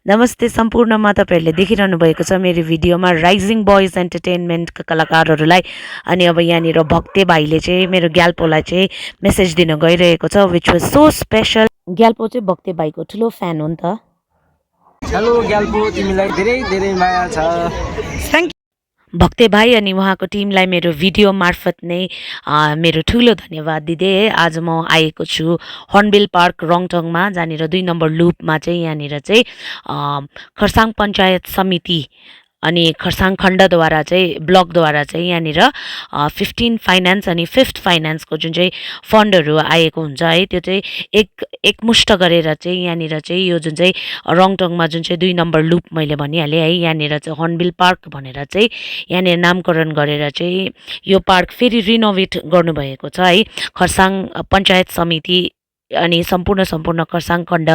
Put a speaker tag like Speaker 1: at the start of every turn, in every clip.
Speaker 1: नमस्ते सम्पूर्णमा तपाईहरुले देखिरहनु भएको छ मेरो भिडियोमा राइजिङ बॉयज एन्टरटेनमेन्टका कलाकारहरूलाई अनि अब यहाँनिर भक्ते भाइले चाहिँ मेरो ग्याल्पोलाई चाहिँ मेसेज दिन गइरहेको छ which was so special. Gyalpo चाहिँ भक्ते भाइको ठुलो फ्यान हो नि त।
Speaker 2: हेलो ग्याल्पो, तिमीलाई धेरै धेरै माया छ।
Speaker 1: थ्यांक यू भक्ते भाइ अनि उहाँको टिमलाई मेरो भिडियो मार्फत नै मेरो ठुलो धन्यवाद दिँदै आज म आएको छु हर्नबिल पार्क रङटङमा, जहाँनिर 2 नम्बर लुपमा चाहिँ यहाँनिर चाहिँ खरसाङ पञ्चायत समिति अनि खरसाङ खण्डद्वारा चाहिँ ब्लकद्वारा चाहिँ यहाँनिर 15 फाइनान्स अनि 5th फाइनान्सको जुन चाहिँ फन्डहरू आएको हुन्छ है, त्यो चाहिँ एकमुष्ट गरेर चाहिँ यहाँनिर चाहिँ यो जुन चाहिँ रङटङमा जुन चाहिँ 2 नम्बर लुप मैले भनिहालेँ है, यहाँनिर चाहिँ हर्नबिल पार्क भनेर चाहिँ यहाँनिर नामकरण गरेर चाहिँ यो पार्क फेरि रिनोभेट गर्नुभएको छ है। खरसाङ पञ्चायत समिति अनि सम्पूर्ण खरसाङ खण्ड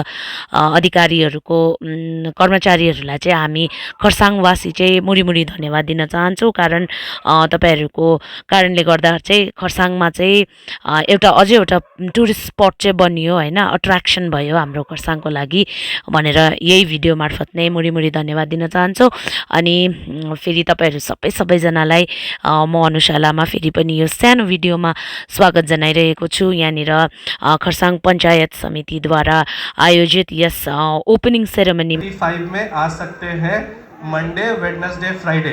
Speaker 1: अधिकारीहरूको कर्मचारीहरूलाई चाहिँ हामी खरसाङवासी चाहिँ मुरी धन्यवाद दिन चाहन्छौँ। कारण तपाईहरुको कारणले गर्दा चाहिँ खरसाङमा चाहिँ अझै एउटा टुरिस्ट स्पट चाहिँ बनियो हैन, अट्र्याक्सन भयो हाम्रो खरसाङको लागि भनेर यही भिडियो मार्फत नै मुरी धन्यवाद दिन चाहन्छु। अनि फेरि तपाईहरु सबैजनालाई म अनुषा लामा फेरि पनि यो सानो भिडियोमा स्वागत जनाइरहेको छु। यहाँनिर खरसाङ पंचायत समिति द्वारा आयोजित यस ओपनिंग सेरेमनी
Speaker 3: 35 में आ सकते हैं। Monday, Wednesday, Friday.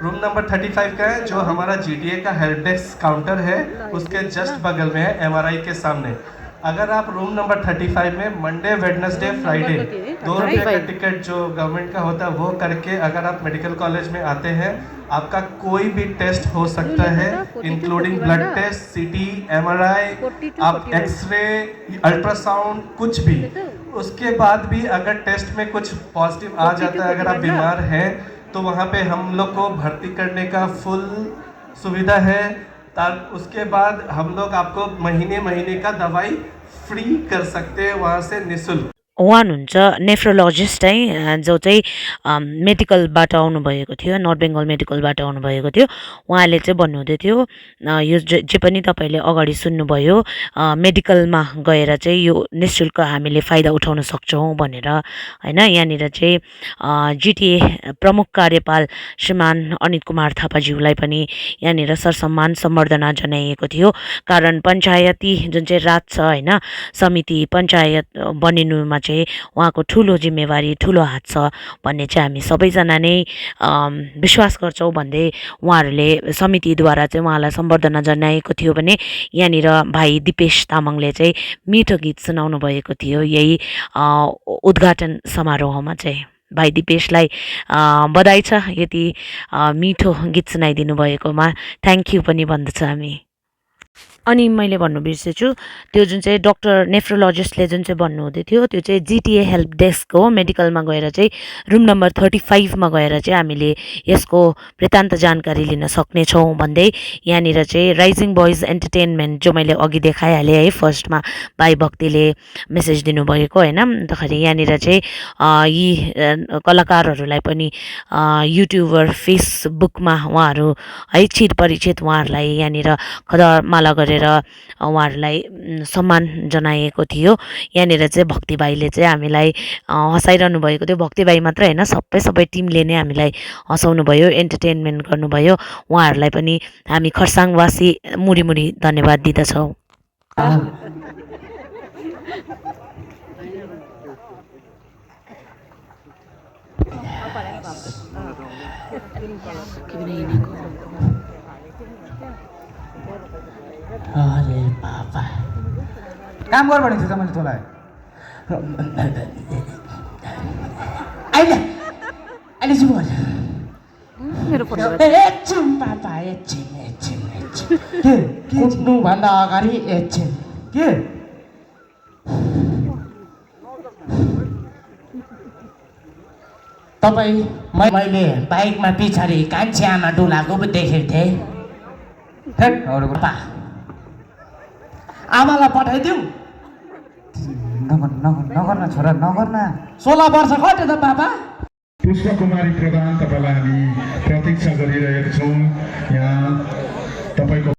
Speaker 3: Room number 35 का है, जो हमारा जीटीए का हेल्प डेस्क काउंटर है उसके जस्ट बगल में है, एमआरआई के सामने। अगर आप रूम नंबर 35 में मंडे, वेडनेसडे, फ्राइडे 2 रुपये का टिकट जो गवर्नमेंट का होता है वो करके अगर आप मेडिकल कॉलेज में आते हैं, आपका कोई भी टेस्ट हो सकता है, इंक्लूडिंग ब्लड टेस्ट, सीटी, एमआरआई, आप एक्सरे, अल्ट्रासाउंड, कुछ भी। उसके बाद भी अगर टेस्ट में कुछ पॉजिटिव आ जाता है, अगर आप बीमार हैं, तो वहाँ पे हम लोग को भर्ती करने का फुल सुविधा है। उसके बाद हम लोग आपको महीने का दवाई फ्री कर सकते हैं वहाँ से निःशुल्क।
Speaker 1: उहाँ हुनुहुन्छ नेफ्रोलोजिस्ट है, जो चाहिँ मेडिकलबाट आउनुभएको थियो, नर्थ बेङ्गल मेडिकलबाट आउनुभएको थियो। उहाँले चाहिँ भन्नुहुँदै थियो यो जे पनि तपाईँले अगाडि सुन्नुभयो, मेडिकलमा गएर चाहिँ यो निःशुल्क हामीले फाइदा उठाउन सक्छौँ भनेर हैन। यहाँनिर चाहिँ जिटिए प्रमुख कार्यपाल श्रीमान अनित कुमार थापाज्यूलाई पनि यहाँनिर सरसम्मान सम्बर्धना जनाइएको थियो। कारण पञ्चायती जुन चाहिँ राज छ हैन, समिति पञ्चायत बनिनुमा चाहिँ उहाँको ठुलो जिम्मेवारी, ठुलो हात छ भन्ने चाहिँ हामी सबैजना नै विश्वास गर्छौँ भन्दै उहाँहरूले समितिद्वारा चाहिँ उहाँलाई सम्बर्धना जनाएको थियो भने यहाँनिर भाइ दिपेश तामाङले चाहिँ मिठो गीत सुनाउनु भएको थियो यही उद्घाटन समारोहमा चाहिँ। भाइ दिपेशलाई बधाई छ यति मिठो गीत सुनाइदिनु भएकोमा, थ्याङ्क यू पनि भन्दछु हामी। अनि मैले भन्नु बिर्सेछु, त्यो जुन चाहिँ डाक्टर नेफ्रोलोजिस्टले जुन चाहिँ भन्नुहुँदै थियो त्यो चाहिँ जिटिए हेल्प डेस्क हो। मेडिकलमा गएर चाहिँ रुम नम्बर 35 मा गएर चाहिँ हामीले यसको वृत्तान्त जानकारी लिन सक्नेछौँ भन्दै यहाँनिर चाहिँ राइजिङ बॉयज एन्टरटेनमेन्ट जो मैले अघि देखाइहालेँ है, फर्स्टमा भाइ भक्तिले मेसेज दिनुभएको हैन, अन्तखेरि यहाँनिर चाहिँ यी कलाकारहरूलाई पनि युट्युबर फेसबुकमा उहाँहरू है चिर परिचित, उहाँहरूलाई यहाँनिर खदरमाला गरेर उहाँहरूलाई सम्मान जनाएको थियो। यहाँनिर चाहिँ भक्ति भाइले चाहिँ हामीलाई हँसाइरहनु भएको थियो। भक्ति भाइ मात्र हैन, सबै टिमले नै हामीलाई हँसाउनु भयो, एन्टरटेनमेन्ट गर्नुभयो। उहाँहरूलाई पनि हामी खरसाङवासी मुरी धन्यवाद दिदछौँ।
Speaker 2: अरे बाबा, काम गर भनेको थियो त मैले तँलाई। अहिले चाहिँ बोल मेरो फोन एकछिन पापा, एकछिन के कुट्नु भन्दा अगाडि एकछिन के तपाईँ मैले बाइकमा पछाडि कान्छी आमा डुलाएको पो देखेको थिएँ। आमालाई पठाइदिऊ। नगर्न छोरा, नगर्न। 16 वर्ष कट्यो त बाबा।
Speaker 4: पुष्प कुमारी प्रधान, तपाईँलाई हामी प्रतीक्षा गरिरहेका छौँ। यहाँ तपाईँको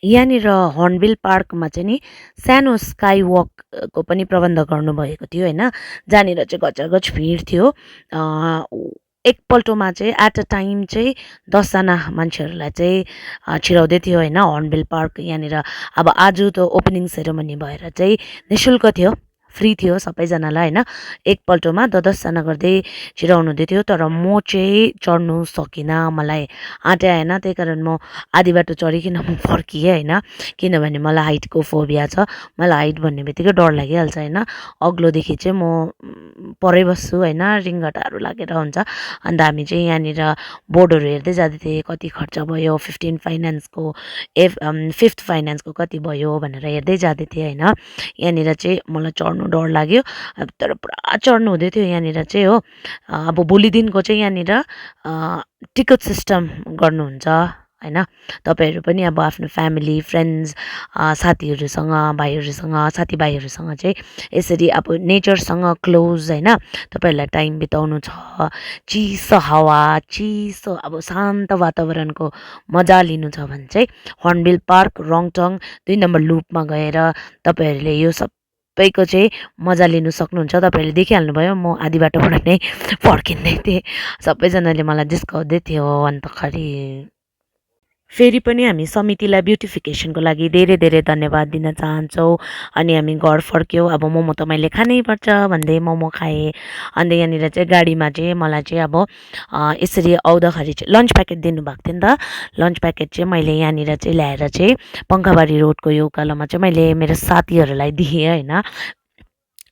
Speaker 1: यहाँनिर हर्नबिल पार्कमा चाहिँ नि सानो स्काई वकको पनि प्रबन्ध गर्नुभएको थियो होइन, जहाँनिर चाहिँ गजगज भिड थियो। एकपल्टमा चाहिँ एट अ टाइम चाहिँ 10जना मान्छेहरूलाई चाहिँ छिराउँदै थियो होइन हर्नबिल पार्क यहाँनिर। अब आज त ओपनिङ सेरोमनी भएर चाहिँ निःशुल्क थियो, फ्री थियो सबैजनालाई होइन। एकपल्टमा 10जना गर्दै छिराउनु हुँदै थियो, तर म चाहिँ चढ्नु सकिनँ, मलाई आँटे आएन। त्यही कारण म आधी बाटो चढिकन म फर्किएँ होइन, किनभने मलाई हाइटको फोबिया छ। मलाई हाइट भन्ने बित्तिकै डर लागिहाल्छ होइन। अग्लोदेखि चाहिँ म परै बस्छु होइन, रिङ्गटाहरू लागेर हुन्छ। अन्त हामी चाहिँ यहाँनिर बोर्डहरू हेर्दै जाँदै थिएँ, कति खर्च भयो, 15 फाइनेन्सको 5th फाइनेन्सको कति भयो भनेर हेर्दै जाँदै थिएँ होइन। यहाँनिर चाहिँ मलाई चढ्नु डर लाग्यो, तर पुरा चढ्नु हुँदै थियो यहाँनिर चाहिँ हो। अब भोलिदेखिको चाहिँ यहाँनिर टिकट सिस्टम गर्नुहुन्छ होइन। तपाईँहरू पनि अब आफ्नो फ्यामिली फ्रेन्ड्स साथीहरूसँग भाइहरूसँग साथीभाइहरूसँग चाहिँ यसरी अब नेचरसँग क्लोज होइन तपाईँहरूलाई टाइम बिताउनु छ, चिसो हावा चिसो अब शान्त वातावरणको मजा लिनु छ भने चाहिँ हर्नबिल पार्क रङटङ 2 नम्बर लुपमा गएर तपाईँहरूले यो सबैको चाहिँ मजा लिनु सक्नुहुन्छ। तपाईँहरूले देखिहाल्नुभयो म आधी बाटोबाट नै फर्किँदै थिएँ, सबैजनाले मलाई जिस्काउँदै थियो। अन्तखेरि फेरि पनि हामी समितिलाई ब्युटिफिकेसनको लागि धेरै धेरै धन्यवाद दिन चाहन्छौँ। अनि हामी घर फर्क्यौँ। अब मोमो त मैले खानै पर्छ भन्दै मोमो खाएँ। अन्त यहाँनिर चाहिँ गाडीमा चाहिँ मलाई चाहिँ अब यसरी आउँदाखेरि चाहिँ लन्च प्याकेट दिनुभएको थियो नि त। लन्च प्याकेट चाहिँ मैले यहाँनिर चाहिँ ल्याएर चाहिँ पङ्खाबारी रोडको यो उकालोमा चाहिँ मैले मेरो साथीहरूलाई दिएँ होइन।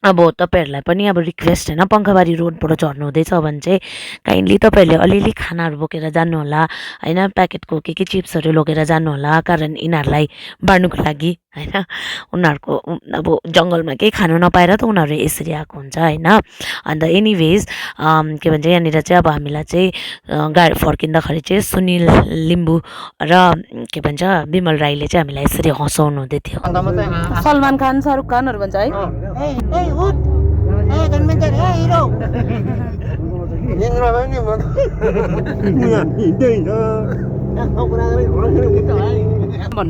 Speaker 1: अब तपाईँहरूलाई पनि अब रिक्वेस्ट होइन, पङ्खाबारी रोडबाट झर्नु हुँदैछ भने चाहिँ काइन्डली तपाईँहरूले अलिअलि खानाहरू बोकेर जानुहोला होइन, प्याकेटको के चिप्सहरू लगेर जानुहोला, कारण यिनीहरूलाई बाँड्नुको लागि होइन। उनीहरूको अब जङ्गलमा केही खानु नपाएर त उनीहरू यसरी आएको हुन्छ होइन। अन्त एनिवेज के भन्छ यहाँनिर चाहिँ अब हामीलाई चाहिँ गाडी फर्किँदाखेरि चाहिँ सुनिल लिम्बू र के भन्छ विमल राईले चाहिँ हामीलाई यसरी हँसाउनु हुँदै थियो।
Speaker 4: सलमान खान शाहरुख खानहरू भन्छ है। भन्नु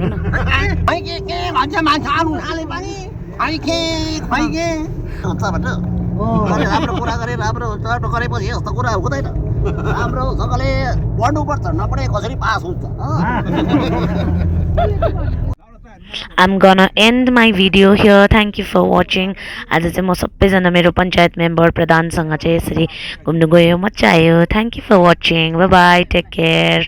Speaker 4: न
Speaker 2: के भन्छ मान्छे आउनु थाले पनि राम्रो कुरा गरे राम्रो हुन्छ, गरेपछि यस्तो कुरा हुँदैन। राम्रोसँगले पढ्नुपर्छ, नपढे कसरी पास हुन्छ।
Speaker 1: I'm gonna end my video here. Thank you for watching. आज चाहिँ म सबैजना मेरो पञ्चायत मेम्बर प्रधानसँग चाहिँ यसरी घुम्नु गयो, मजा आयो। Thank you for watching. Bye bye. Take care.